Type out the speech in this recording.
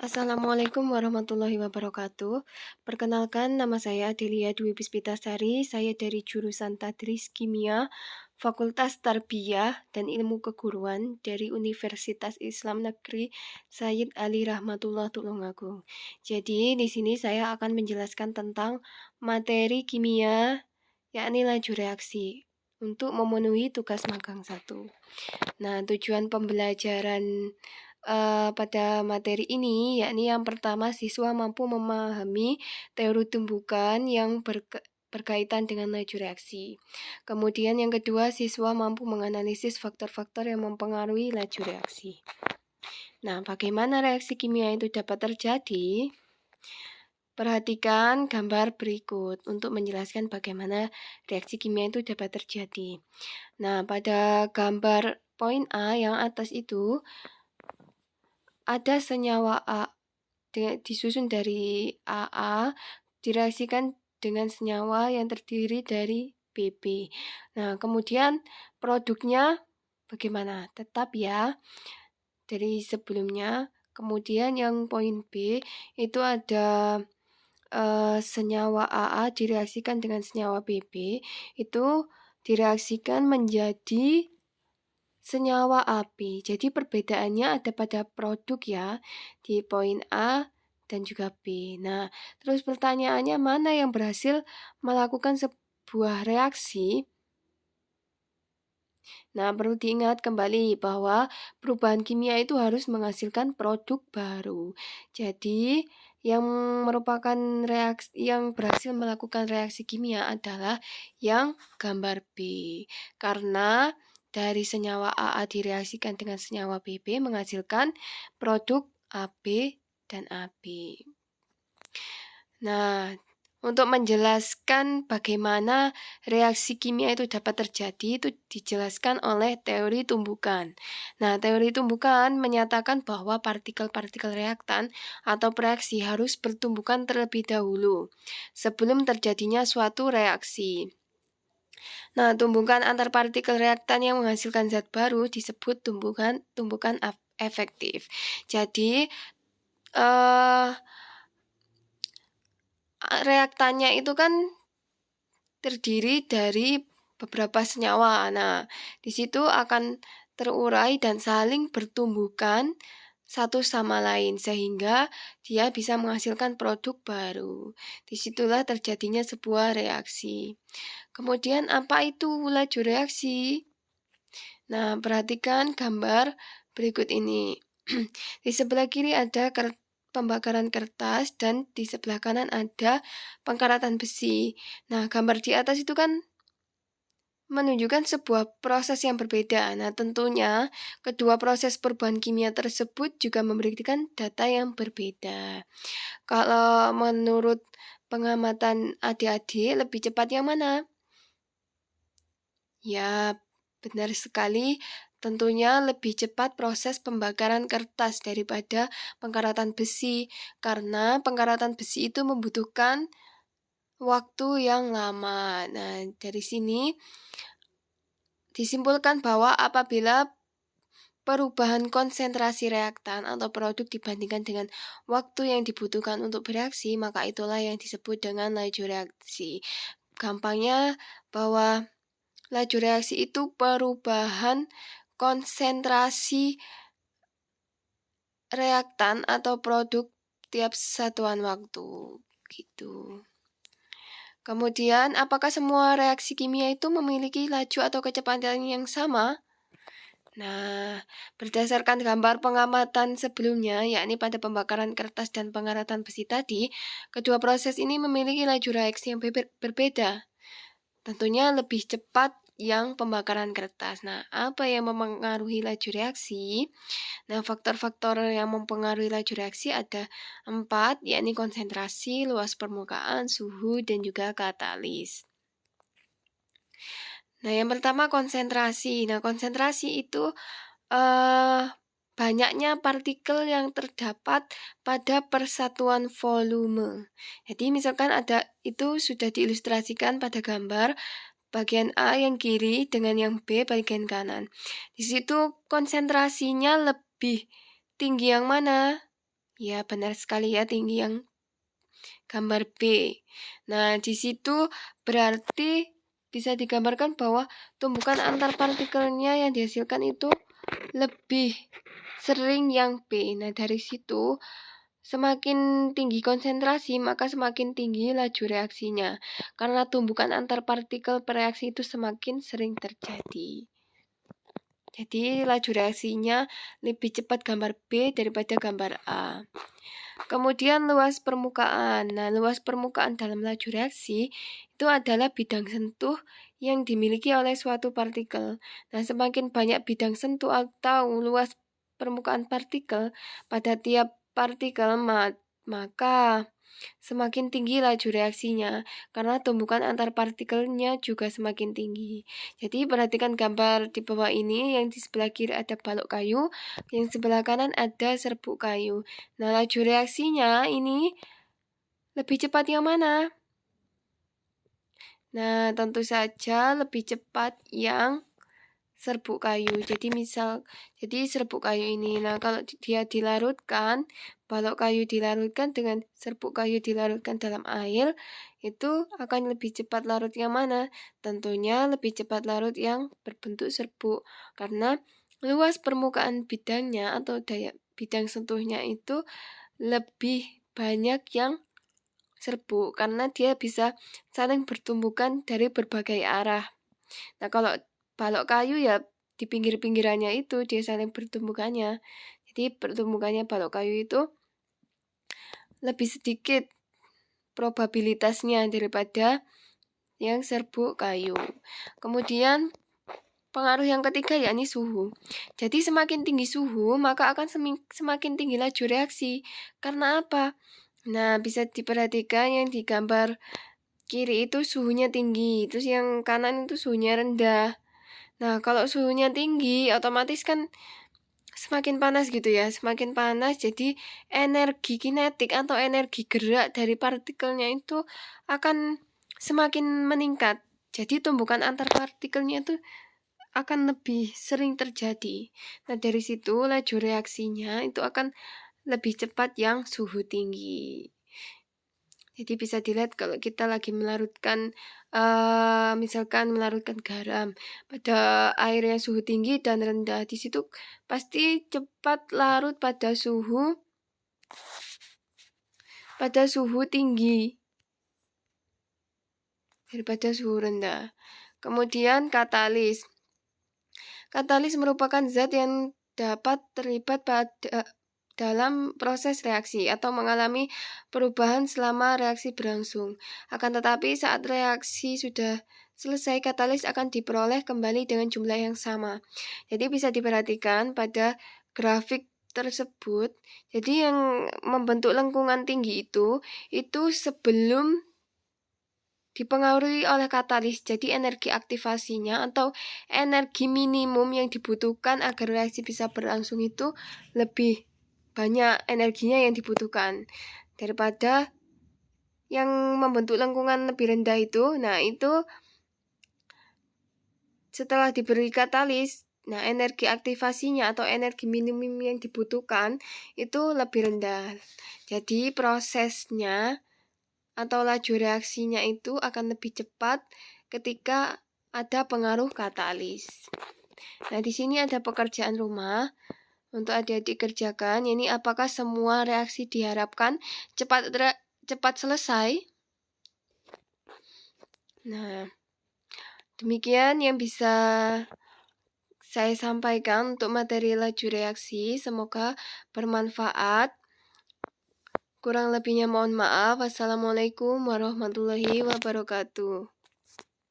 Assalamualaikum warahmatullahi wabarakatuh. Perkenalkan, nama saya Delia Dwi Puspitasari. Saya dari jurusan Tadris Kimia, Fakultas Tarbiyah dan Ilmu Keguruan dari Universitas Islam Negeri Sayyid Ali Rahmatullah Tulungagung. Jadi, di sini saya akan menjelaskan tentang materi kimia, yakni laju reaksi, untuk memenuhi tugas magang 1. Nah, tujuan pembelajaran pada materi ini, yakni yang pertama, siswa mampu memahami teori tumbukan yang berkaitan dengan laju reaksi. Kemudian yang kedua, siswa mampu menganalisis faktor-faktor yang mempengaruhi laju reaksi. Nah, bagaimana reaksi kimia itu dapat terjadi? Perhatikan gambar berikut untuk menjelaskan bagaimana reaksi kimia itu dapat terjadi. Nah, pada gambar poin A yang atas itu, ada senyawa A disusun dari AA direaksikan dengan senyawa yang terdiri dari BB. Nah, kemudian produknya bagaimana? Tetap ya dari sebelumnya. Kemudian yang poin B itu ada senyawa AA direaksikan dengan senyawa BB, itu direaksikan menjadi senyawa api. Jadi perbedaannya ada pada produk ya, di poin A dan juga B. Nah, terus pertanyaannya mana yang berhasil melakukan sebuah reaksi? Nah, perlu diingat kembali bahwa perubahan kimia itu harus menghasilkan produk baru. Jadi, yang merupakan yang berhasil melakukan reaksi kimia adalah yang gambar B. Karena dari senyawa AA direaksikan dengan senyawa BB menghasilkan produk AB dan AB. Nah, untuk menjelaskan bagaimana reaksi kimia itu dapat terjadi, itu dijelaskan oleh teori tumbukan. Nah, teori tumbukan menyatakan bahwa partikel-partikel reaktan atau reaksi harus bertumbukan terlebih dahulu sebelum terjadinya suatu reaksi. Nah, tumbukan antar partikel reaktan yang menghasilkan zat baru disebut tumbukan efektif. Jadi, reaktannya itu kan terdiri dari beberapa senyawa. Nah, di situ akan terurai dan saling bertumbukan satu sama lain sehingga dia bisa menghasilkan produk baru. Disitulah terjadinya sebuah reaksi. Kemudian apa itu laju reaksi? Nah, perhatikan gambar berikut ini. Di sebelah kiri ada pembakaran kertas dan di sebelah kanan ada pengkaratan besi. Nah, gambar di atas itu kan menunjukkan sebuah proses yang berbeda. Nah, tentunya kedua proses perubahan kimia tersebut juga memberikan data yang berbeda. Kalau menurut pengamatan adik-adik, lebih cepat yang mana? Ya, benar sekali. Tentunya lebih cepat proses pembakaran kertas daripada pengkaratan besi, karena pengkaratan besi itu membutuhkan waktu yang lama. Nah, dari sini disimpulkan bahwa apabila perubahan konsentrasi reaktan atau produk dibandingkan dengan waktu yang dibutuhkan untuk bereaksi, maka itulah yang disebut dengan laju reaksi. Gampangnya bahwa laju reaksi itu perubahan konsentrasi reaktan atau produk tiap satuan waktu gitu. Kemudian, apakah semua reaksi kimia itu memiliki laju atau kecepatan yang sama? Nah, berdasarkan gambar pengamatan sebelumnya, yakni pada pembakaran kertas dan pengkaratan besi tadi, kedua proses ini memiliki laju reaksi yang berbeda. Tentunya lebih cepat yang pembakaran kertas. Nah, apa yang mempengaruhi laju reaksi? Nah, faktor-faktor yang mempengaruhi laju reaksi ada 4, yakni konsentrasi, luas permukaan, suhu, dan juga katalis. Nah, yang pertama konsentrasi. Nah, konsentrasi itu banyaknya partikel yang terdapat pada persatuan volume. Jadi misalkan ada itu sudah diilustrasikan pada gambar bagian A yang kiri dengan yang B bagian kanan. Di situ konsentrasinya lebih tinggi yang mana? Ya, benar sekali ya, tinggi yang gambar B. Nah, di situ berarti bisa digambarkan bahwa tumbukan antar partikelnya yang dihasilkan itu lebih sering yang B. Nah, dari situ semakin tinggi konsentrasi, maka semakin tinggi laju reaksinya. Karena tumbukan antar partikel bereaksi itu semakin sering terjadi. Jadi, laju reaksinya lebih cepat gambar B daripada gambar A. Kemudian luas permukaan. Nah, luas permukaan dalam laju reaksi itu adalah bidang sentuh yang dimiliki oleh suatu partikel. Nah, semakin banyak bidang sentuh atau luas permukaan partikel pada tiap partikel, maka semakin tinggi laju reaksinya karena tumbukan antar partikelnya juga semakin tinggi. Jadi perhatikan gambar di bawah ini, yang di sebelah kiri ada balok kayu, yang sebelah kanan ada serbuk kayu. Nah, laju reaksinya ini lebih cepat yang mana? Nah, tentu saja lebih cepat yang serbuk kayu. Jadi serbuk kayu ini. Nah, kalau dia dilarutkan, balok kayu dilarutkan dengan serbuk kayu dilarutkan dalam air, itu akan lebih cepat larut yang mana? Tentunya lebih cepat larut yang berbentuk serbuk. Karena luas permukaan bidangnya atau daya bidang sentuhnya itu lebih banyak yang serbuk karena dia bisa saling bertumbukan dari berbagai arah. Nah, kalau balok kayu ya di pinggir-pinggirannya itu dia saling bertumbukannya. Jadi pertumbukannya balok kayu itu lebih sedikit probabilitasnya daripada yang serbuk kayu. Kemudian pengaruh yang ketiga yakni suhu. Jadi semakin tinggi suhu, maka akan semakin tinggi laju reaksi. Karena apa? Nah, bisa diperhatikan yang di gambar kiri itu suhunya tinggi, terus yang kanan itu suhunya rendah. Nah, kalau suhunya tinggi, otomatis kan semakin panas gitu ya, semakin panas, jadi energi kinetik atau energi gerak dari partikelnya itu akan semakin meningkat. Jadi tumbukan antar partikelnya itu akan lebih sering terjadi. Nah, dari situ laju reaksinya itu akan lebih cepat yang suhu tinggi. Jadi bisa dilihat kalau kita lagi melarutkan, misalkan melarutkan garam pada air yang suhu tinggi dan rendah, di situ pasti cepat larut pada suhu tinggi daripada suhu rendah. Kemudian katalis. Katalis merupakan zat yang dapat terlibat dalam proses reaksi atau mengalami perubahan selama reaksi berlangsung. Akan tetapi saat reaksi sudah selesai, katalis akan diperoleh kembali dengan jumlah yang sama. Jadi bisa diperhatikan pada grafik tersebut. Jadi yang membentuk lengkungan tinggi itu sebelum dipengaruhi oleh katalis. Jadi energi aktivasinya atau energi minimum yang dibutuhkan agar reaksi bisa berlangsung itu lebih banyak energinya yang dibutuhkan daripada yang membentuk lengkungan lebih rendah itu. Nah, itu setelah diberi katalis, nah energi aktivasinya atau energi minimum yang dibutuhkan itu lebih rendah. Jadi prosesnya atau laju reaksinya itu akan lebih cepat ketika ada pengaruh katalis. Nah, di sini ada pekerjaan rumah untuk adik-adik kerjakan. Ini apakah semua reaksi diharapkan cepat selesai? Nah, demikian yang bisa saya sampaikan untuk materi laju reaksi. Semoga bermanfaat. Kurang lebihnya mohon maaf. Wassalamualaikum warahmatullahi wabarakatuh.